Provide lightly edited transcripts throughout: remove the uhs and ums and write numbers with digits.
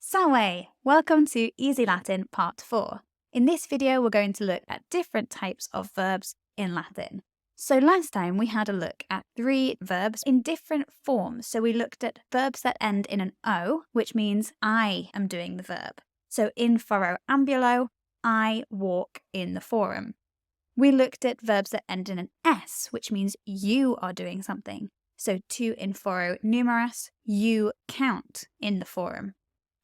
Salve! Welcome to Easy Latin Part 4. In this video, we're going to look at different types of verbs in Latin. So last time we had a look at 3 verbs in different forms. So we looked at verbs that end in an O, which means I am doing the verb. So in foro ambulo, I walk in the forum. We looked at verbs that end in an S, which means you are doing something. So tu in foro numerus, you count in the forum.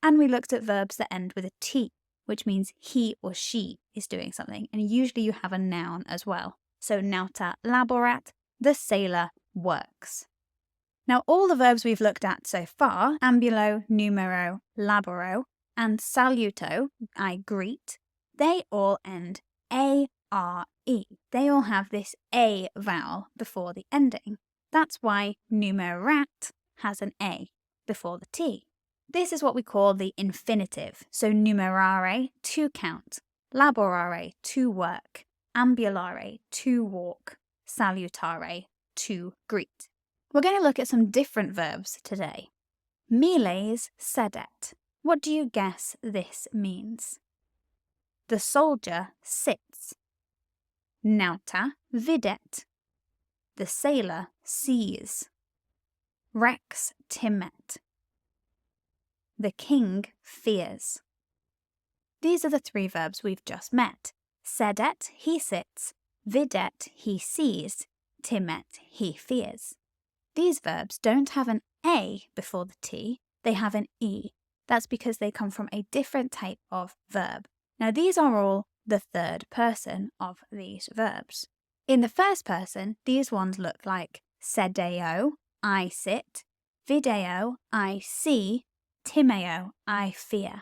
And we looked at verbs that end with a T, which means he or she is doing something. And usually you have a noun as well. So nauta laborat, the sailor works. Now all the verbs we've looked at so far, ambulo, numero, laboro, and saluto, I greet, they all end A-R-E. They all have this A vowel before the ending. That's why numerat has an A before the T. This is what we call the infinitive. So numerare, to count, laborare, to work, ambulare, to walk, salutare, to greet. We're going to look at some different verbs today. Miles sedet. What do you guess this means? The soldier sits. Nauta videt. The sailor sees. Rex timet. The king fears. These are the 3 verbs we've just met. Sedet, he sits. Videt, he sees. Timet, he fears. These verbs don't have an A before the T, they have an E. That's because they come from a different type of verb. Now these are all the third person of these verbs. In the first person, these ones look like sedeo, I sit, video, I see, timeo, I fear.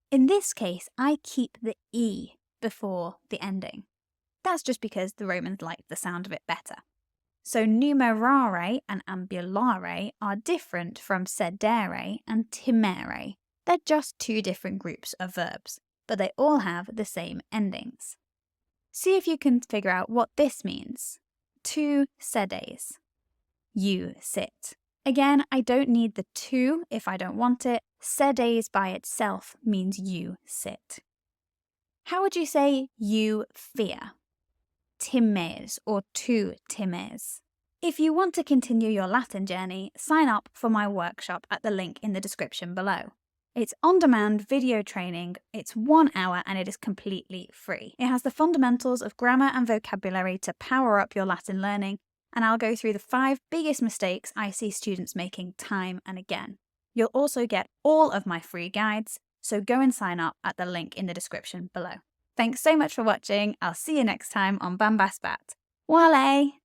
In this case, I keep the E before the ending. That's just because the Romans liked the sound of it better. So numerare and ambulare are different from sedere and timere. They're just 2 different groups of verbs, but they all have the same endings. See if you can figure out what this means. Tu sedes. You sit. Again, I don't need the to if I don't want it. Sedes by itself means you sit. How would you say you fear? Times or tu times. If you want to continue your Latin journey, sign up for my workshop at the link in the description below. It's on-demand video training, it's 1 hour and it is completely free. It has the fundamentals of grammar and vocabulary to power up your Latin learning, and I'll go through the 5 biggest mistakes I see students making time and again. You'll also get all of my free guides, so go and sign up at the link in the description below. Thanks so much for watching. I'll see you next time on Bambasbat. Wale!